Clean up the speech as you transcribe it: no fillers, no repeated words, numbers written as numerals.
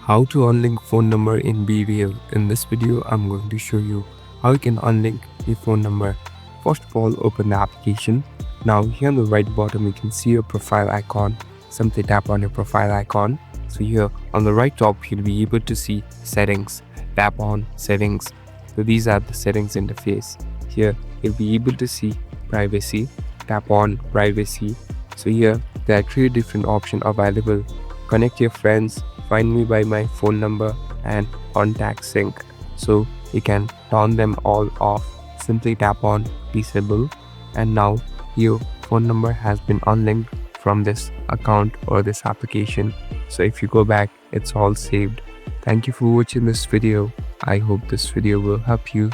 How to unlink phone number in BeReal. In this video, I'm going to show you how you can unlink your phone number. First of all, open the application. Now here on the right bottom, you can see your profile icon. Simply tap on your profile icon. So here on the right top, you'll be able to see settings. Tap on settings. So these are the settings interface. Here you'll be able to see privacy. Tap on privacy. So here there are 3 different options available. Connect your friends, find me by my phone number, and contact sync. So you can turn them all off. Simply tap on disable, and now your phone number has been unlinked from this account or this application. So if you go back, it's all saved. Thank you for watching this video. I hope this video will help you.